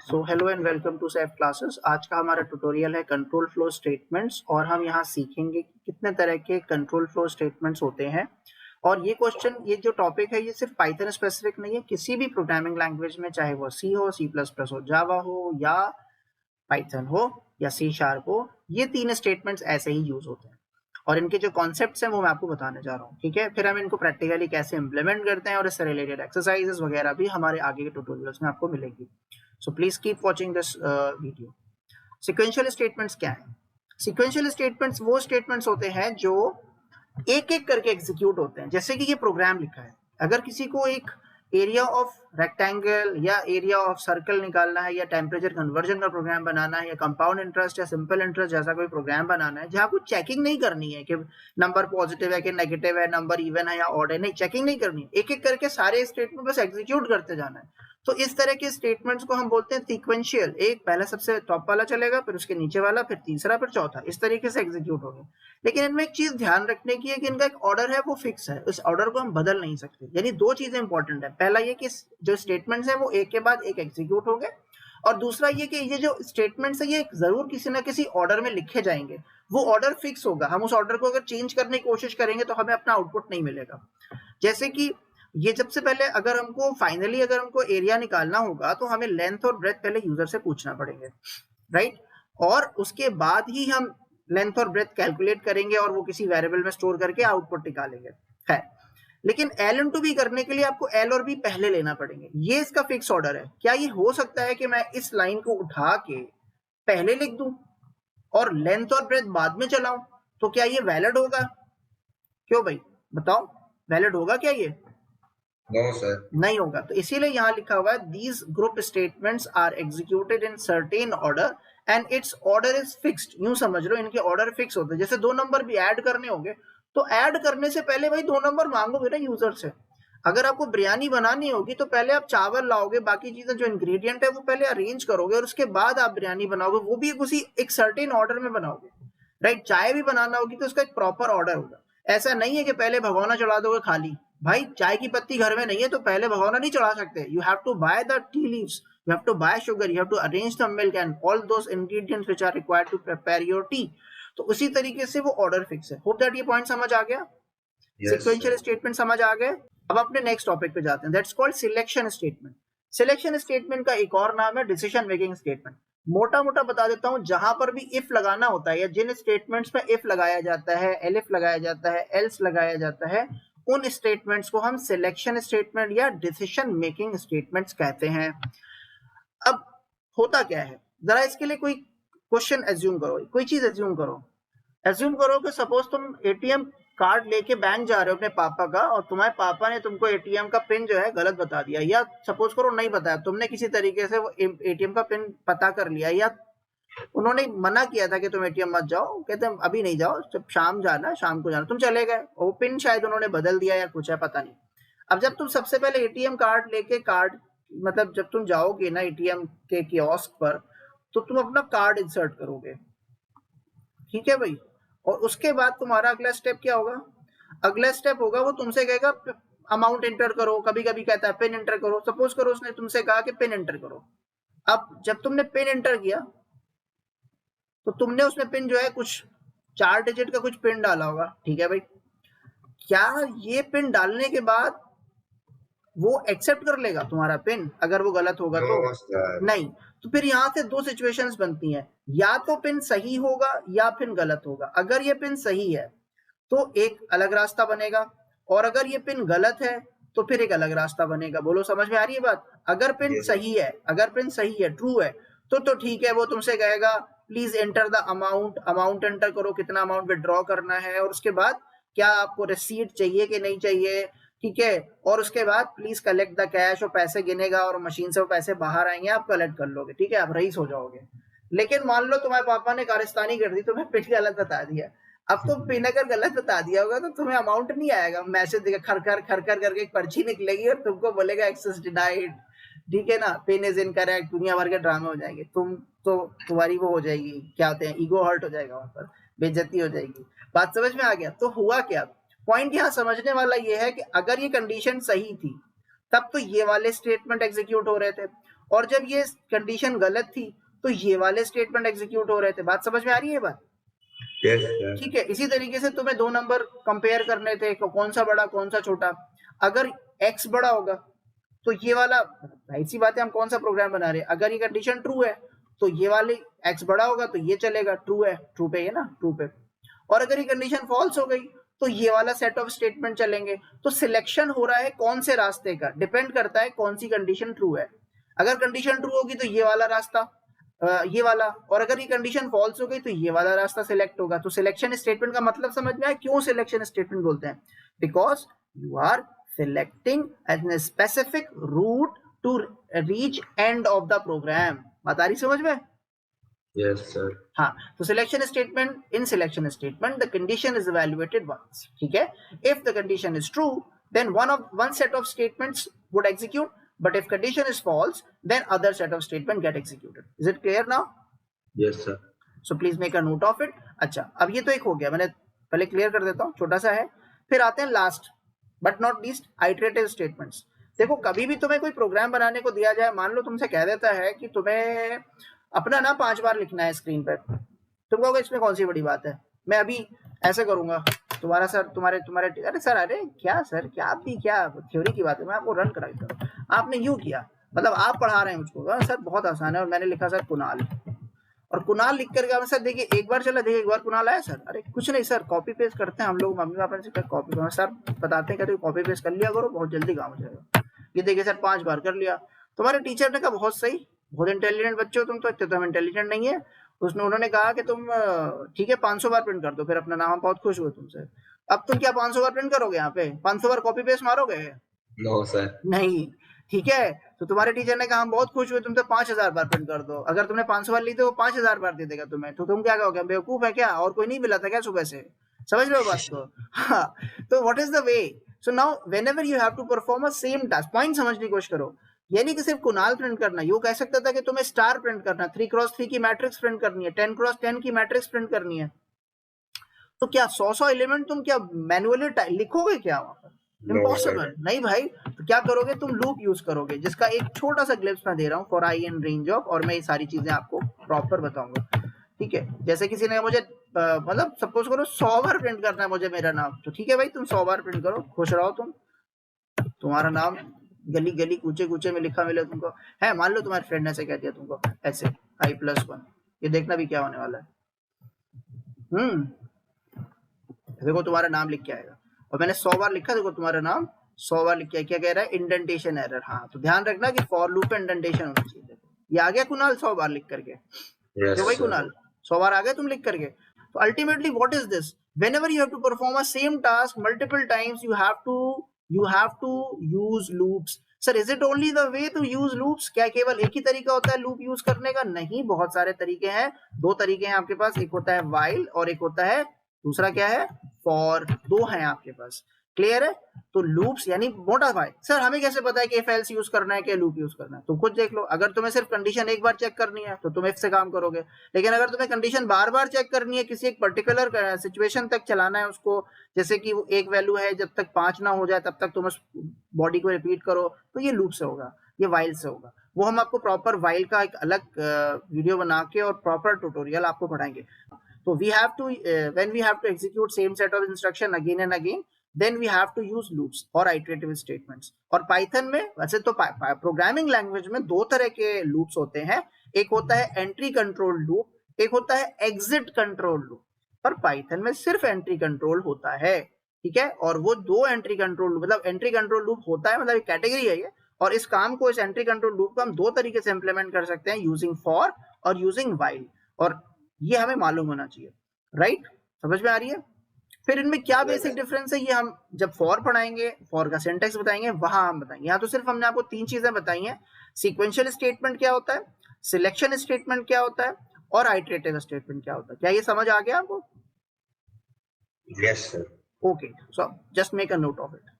So hello and welcome to Saif classes. आज का हमारा ट्यूटोरियल है कंट्रोल फ्लो स्टेटमेंट्स और हम यहाँ सीखेंगे कि कितने तरह के कंट्रोल फ्लो स्टेटमेंट्स होते हैं। और ये क्वेश्चन, ये जो टॉपिक है, ये सिर्फ पाइथन स्पेसिफिक नहीं है, किसी भी प्रोग्रामिंग लैंग्वेज में, चाहे वो सी हो, सी प्लस प्लस हो, जावा हो या पाइथन हो या सी शार्प हो, ये तीन स्टेटमेंट्स ऐसे ही यूज होते हैं। और इनके जो कॉन्सेप्ट्स हैं वो मैं आपको बताने जा रहा हूँ, ठीक है। फिर हम इनको प्रैक्टिकली कैसे इंप्लीमेंट करते हैं और इससे रिलेटेड एक्सरसाइजेस वगैरह भी हमारे आगे के ट्यूटोरियल्स में आपको मिलेंगी। So please keep watching this video. Sequential statements क्या है? सीक्वेंशियल स्टेटमेंट्स वो स्टेटमेंट्स होते हैं जो एक एक करके एग्जीक्यूट होते हैं। जैसे कि ये प्रोग्राम लिखा है, अगर किसी को एक एरिया ऑफ रेक्टेंगल या एरिया ऑफ सर्कल निकालना है, या टेम्परेचर कन्वर्जन का प्रोग्राम बनाना है, या कंपाउंड इंटरेस्ट या सिंपल इंटरेस्ट जैसा कोई प्रोग्राम बनाना है, जहां कुछ चेकिंग नहीं करनी है कि नंबर पॉजिटिव है कि नेगेटिव है, नंबर इवन है या ऑड है, नहीं, चेकिंग नहीं करनी है, एक एक करके सारे स्टेटमेंट बस एग्जीक्यूट करते जाना है। तो इस तरह के स्टेटमेंट्स को हम बोलते हैं सीक्वेंशियल। एक पहला सबसे टॉप वाला चलेगा, फिर उसके नीचे वाला, फिर तीसरा, फिर चौथा, इस तरीके से एग्जीक्यूट होगा। लेकिन इनमें एक चीज ध्यान रखने की है कि इनका एक ऑर्डर है, वो फिक्स है, उस ऑर्डर को हम बदल नहीं सकते। यानी दो चीजें इंपॉर्टेंट है, पहला ये कि जो स्टेटमेंट्स है वो एक के बाद एक एग्जीक्यूट हो गए, और दूसरा ये कि ये जो स्टेटमेंट्स है ये जरूर किसी ना किसी ऑर्डर में लिखे जाएंगे, वो ऑर्डर फिक्स होगा। हम उस ऑर्डर को अगर चेंज करने की कोशिश करेंगे तो हमें अपना आउटपुट नहीं मिलेगा। जैसे कि ये सबसे पहले अगर हमको एरिया निकालना होगा तो हमें लेंथ और ब्रेथ पहले यूजर से पूछना पड़ेंगे, राइट। और उसके बाद ही हम लेंथ और ब्रेथ कैलकुलेट करेंगे और वो किसी वेरिएबल में स्टोर करके आउटपुट निकालेंगे, है। लेकिन एल इंटू बी करने के लिए आपको एल और बी पहले लेना पड़ेंगे, ये इसका फिक्स ऑर्डर है। क्या ये हो सकता है कि मैं इस लाइन को उठा के पहले लिख दूं और लेंथ और ब्रेथ बाद में चलाऊं? तो क्या ये वैलिड होगा? क्यों भाई, बताओ, वैलिड होगा क्या ये? नो सर, नहीं होगा। तो इसीलिए यहां लिखा हुआ है these group statements are executed in certain order and its order is fixed. यूं समझ लो, इनके ऑर्डर फिक्स होते हैं। जैसे दो नंबर भी ऐड करने होंगे तो ऐड करने से पहले भाई दो नंबर मांगोगे ना यूजर से। अगर आपको बिरयानी बनानी होगी तो पहले आप चावल लाओगे, बाकी चीजें जो इंग्रेडिएंट है वो पहले अरेंज करोगे और उसके बाद आप बिरयानी बनाओगे, वो भी उसी एक सर्टेन ऑर्डर में बनाओगे, राइट। चाय भी बनाना होगी तो उसका एक प्रॉपर ऑर्डर होगा। ऐसा नहीं है कि पहले भगोना चढ़ा दोगे खाली। भाई चाय की पत्ती घर में नहीं है तो पहले भगोना नहीं चढ़ा सकते। You have to buy the tea leaves, you have to buy sugar, you have to arrange the milk and all those ingredients which are required to prepare your tea. तो उसी तरीके से वो ऑर्डर फिक्स है। Hope that ये point समझ आ गया, sequential statement समझ आ गए। अब अपने नेक्स्ट टॉपिक पे जाते हैं, that's called selection statement. Selection statement का एक और नाम है डिसीजन मेकिंग स्टेटमेंट। मोटा मोटा बता देता हूं, जहां पर भी इफ लगाना होता है या जिन स्टेटमेंट्स में इफ लगाया जाता है, एलिफ लगाया जाता है, एल्स लगाया जाता है, उन स्टेटमेंट्स को हम सिलेक्शन स्टेटमेंट या डिसीजन मेकिंग स्टेटमेंट्स कहते हैं। अब होता क्या है, जरा इसके लिए कोई क्वेश्चन एज्यूम करो, कोई चीज एज्यूम करो कि सपोज तुम एटीएम कार्ड लेके बैंक जा रहे हो अपने पापा का, और तुम्हारे पापा ने तुमको एटीएम का पिन जो है गलत बता दिया, या सपोज करो नहीं बताया, तुमने किसी तरीके से वो एटीएम का पिन पता कर लिया, या उन्होंने मना किया था कि तुम एटीएम मत जाओ, कहते हैं अभी नहीं जाओ, जब शाम जाना, शाम को जाना, तुम चले गए, वो पिन शायद उन्होंने बदल दिया या कुछ है, पता नहीं। अब जब तुम सबसे पहले एटीएम कार्ड लेके मतलब जब तुम जाओगे ना एटीएम के कियोस्क पर, तो तुम अपना कार्ड इंसर्ट करोगे, ठीक है भाई। और उसके बाद तुम्हारा अगला स्टेप क्या होगा? अगला स्टेप होगा वो तुमसे कहेगा अमाउंट एंटर करो, कभी कभी कहता है पिन एंटर करो। सपोज करो उसने तुमसे कहा कि पिन एंटर करो। अब जब तुमने पिन एंटर किया तो तुमने उसमें पिन जो है कुछ 4 डिजिट का कुछ पिन डाला होगा, ठीक है भाई। क्या ये पिन डालने के बाद वो एक्सेप्ट कर लेगा तुम्हारा पिन अगर वो गलत होगा तो? नहीं। तो फिर यहाँ से दो सिचुएशंस बनती हैं, या तो पिन सही होगा या फिर गलत होगा। अगर ये पिन सही है तो एक अलग रास्ता बनेगा, और अगर ये पिन गलत है तो फिर एक अलग रास्ता बनेगा। बोलो, समझ में आ रही है बात? अगर पिन सही है, ट्रू है, तो ठीक है, वो तुमसे कहेगा please enter the amount enter करो, कितना अमाउंट विड्रॉ करना है, और उसके बाद क्या आपको रिसीट चाहिए कि नहीं चाहिए, ठीक है, और उसके बाद प्लीज कलेक्ट द कैश, और पैसे गिनेगा और मशीन से वो पैसे बाहर आएंगे, आप कलेक्ट कर लोगे, ठीक है, आप रईस हो जाओगे। लेकिन मान लो तुम्हारे पापा ने कारस्तानी कर दी, तुम्हें पिन गलत बता दिया। अब तो पिन अगर गलत बता दिया होगा तो तुम्हें अमाउंट नहीं आएगा, मैसेज देगा खर खर करके एक पर्ची निकलेगी और तुमको बोलेगा एक्सेस डिनाइड, ठीक है ना, पिन इज इनकरेक्ट, दुनिया भर के ड्रामे हो जाएंगे। तुम्हारी वो हो जाएगी, क्या होते हैं, ईगो हर्ट हो जाएगा, वहां पर बेइज्जती हो जाएगी। बात समझ में आ गया? तो हुआ क्या, पॉइंट यहाँ समझने वाला ये है कि अगर ये कंडीशन सही थी तब तो ये वाले स्टेटमेंट एग्जीक्यूट हो रहे थे, और जब ये कंडीशन गलत थी तो ये वाले स्टेटमेंट एग्जीक्यूट हो रहे थे। बात समझ में आ रही है बात? ठीक है। इसी तरीके से तुम्हें दो नंबर कंपेयर करने थे, कौन सा बड़ा कौन सा छोटा। अगर x बड़ा होगा तो ये वाला, ऐसी बात है, हम कौन सा प्रोग्राम बना रहे हैं, अगर ये कंडीशन ट्रू है तो ये वाली x बड़ा होगा तो ये चलेगा, ट्रू है, ट्रू पे है ना, ट्रू पे। और अगर ये कंडीशन फॉल्स हो गई तो ये वाला सेट ऑफ स्टेटमेंट चलेंगे। तो सिलेक्शन हो रहा है कौन से रास्ते का, डिपेंड करता है कौन सी कंडीशन ट्रू है। अगर कंडीशन ट्रू होगी तो ये वाला रास्ता, ये वाला, और अगर ये कंडीशन फॉल्स हो गई तो ये वाला रास्ता सिलेक्ट होगा। तो सिलेक्शन स्टेटमेंट का मतलब समझ में आया क्यों सिलेक्शन स्टेटमेंट बोलते हैं? Because you are selecting an specific route to reach end of the program. बात आ रही समझ में? Yes, sir. हाँ, तो selection statement, in selection statement the condition is evaluated once, ठीक है। If the condition is true then one set of statements would execute, but if condition is false then other set of statement get executed. Is it clear now? Yes, sir. So please make a note of it. अच्छा, अब ये तो एक हो गया, मैंने पहले clear कर देता हूँ, छोटा सा है। फिर आते हैं last but not least, iterative statements. देखो, कभी भी तुम्हें कोई प्रोग्राम बनाने को दिया जाए, मान लो तुमसे कह देता है कि तुम्हें अपना नाम 5 बार लिखना है स्क्रीन पर, तुम कहोगे इसमें कौन सी बड़ी बात है, मैं अभी ऐसे करूंगा, तुम्हारा सर तुम्हारे अरे सर, अरे क्या सर, क्या आप भी क्या थ्योरी की बात है, मैं आपको रन करा देता हूँ। आपने यूं किया, मतलब आप पढ़ा रहे हैं मुझको, सर बहुत आसान है, और मैंने लिखा सर कुणाल, और कुणाल लिख करके सर देखिए एक बार चला, देखिए एक बार कुणाल आया सर, अरे कुछ नहीं सर, कॉपी पेस्ट करते हैं हम लोग, मम्मी पापा से कॉपी करना, सर बताते हैं कहते कॉपी पेस्ट कर लिया करो, बहुत जल्दी काम हो जाएगा। ये देखिए सर 5 बार कर लिया। तुम्हारे टीचर ने कहा बहुत सही, बहुत इंटेलिजेंट बच्चे हो तुम तो, इतने तो हम इंटेलिजेंट नहीं है। उन्होंने कहा कि तुम ठीक है 500 बार प्रिंट कर दो फिर अपना नाम, हम बहुत खुश हुए तुमसे। अब तुम क्या 500 बार प्रिंट करोगे, यहाँ पे 500 बार कॉपी पेस्ट मारोगे? नो सर, नहीं, ठीक है। तो तुम्हारे टीचर ने कहा हम बहुत खुश हुए तुमसे, 5000 बार प्रिंट कर दो। अगर तुमने 500 बार ली तो वो 5000 बार दे देगा तुम्हें, तो तुम क्या कहोगे, बेवकूफ है क्या, और कोई नहीं मिला था क्या सुबह से? समझ रहे हो बात को? हाँ, तो what is the way? So now whenever you have to perform a same task, point समझने की कोशिश करो, यानी कि सिर्फ कुणाल प्रिंट करना, यू कह सकता था कि तुम्हें स्टार प्रिंट करना, 3x3 की मैट्रिक्स प्रिंट करनी है, 10x10 की मैट्रिक्स प्रिंट करनी है, तो क्या 100 एलिमेंट तुम क्या मैन्युअली लिखोगे क्या वहां पर? इम्पॉसिबल। नहीं भाई, तो क्या करोगे तुम, लूप यूज करोगे, जिसका एक छोटा सा ग्लिप्स मैं दे रहा हूँ, for I and range of, और मैं ये सारी चीजें आपको प्रॉपर बताऊंगा, ठीक है। जैसे किसी ने मुझे मतलब सपोज करो 100 बार प्रिंट करना है मुझे मेरा नाम, तो ठीक है भाई तुम 100 बार प्रिंट करो, खुश रहो तुम, तुम्हारा नाम गली गली कूचे कूचे में लिखा मिले तुमको है। मान लो तुम्हारे फ्रेंड ने ऐसे कह दिया तुमको, ऐसे i+1, ये देखना भी क्या होने वाला है। देखो तुम्हारा नाम लिख के आएगा, और मैंने 100 बार लिखा, देखो तुम्हारा नाम 100 बार लिख के, क्या कह रहा है, इंडेंटेशन एरर। हाँ, तो ध्यान रखना कि फॉर लूप में इंडेंटेशन होना चाहिए। देखो ये आ गया कुणाल 100 बार लिख करके, तो भाई कुणाल 100 बार आ गया तुम लिख करके। तो ultimately what is this, whenever you have to perform a same task multiple times, you have to use loops. Sir is it only the way to use loops, क्या केवल एक ही तरीका होता है लूप यूज करने का? नहीं, बहुत सारे तरीके हैं। 2 तरीके हैं आपके पास, एक होता है while और एक होता है, दूसरा क्या है, फॉर। 2 हैं आपके पास, क्लियर है? तो लूप्स यानी मोटा भाई, सर हमें कैसे पता है कि इफ एल्स यूज करना है कि लूप यूज करना है? तुम खुद देख लो, अगर तुम्हें सिर्फ कंडीशन एक बार चेक करनी है तो तुम इफ से काम करोगे, लेकिन अगर तुम्हें कंडीशन बार बार चेक करनी है, किसी एक पर्टिकुलर सिचुएशन तक चलाना है उसको, जैसे कि वो एक वैल्यू है जब तक 5 ना हो जाए तब तक तुम उस बॉडी को रिपीट करो, तो ये लूप से होगा, ये वाइल से होगा। वो हम आपको प्रॉपर वाइल का एक अलग वीडियो बना के और प्रॉपर ट्यूटोरियल आपको पढ़ाएंगे। तो we have to when we have to execute same set of instruction again and again, then we have to use loops और iterative statements। और पाइथन में वैसे तो प्रोग्रामिंग लैंग्वेज में 2 तरह के लूप्स होते हैं, एक होता है एंट्री कंट्रोल लूप, एक होता है एग्जिट कंट्रोल लूप। पर पाइथन में सिर्फ एंट्री कंट्रोल होता है, ठीक है। और वो 2 एंट्री कंट्रोल मतलब एंट्री कंट्रोल लूप होता है, मतलब एक कैटेगरी है ये, और इस काम को, इस एंट्री कंट्रोल लूप को हम 2 तरीके से इंप्लीमेंट कर सकते हैं, यूजिंग फॉर और यूजिंग वाइल, और ये हमें मालूम होना चाहिए, राइट? समझ में आ रही है? फिर इनमें क्या बेसिक डिफरेंस है, ये हम जब फॉर पढ़ाएंगे, फॉर का सिंटेक्स बताएंगे, वहां हम बताएंगे। यहाँ तो सिर्फ हमने आपको 3 चीजें बताई हैं, सीक्वेंशियल स्टेटमेंट क्या होता है, सिलेक्शन स्टेटमेंट क्या होता है, और आइटरेटिव स्टेटमेंट क्या होता है। क्या ये समझ आ गया आपको? Yes sir. Okay, so just make a note of it.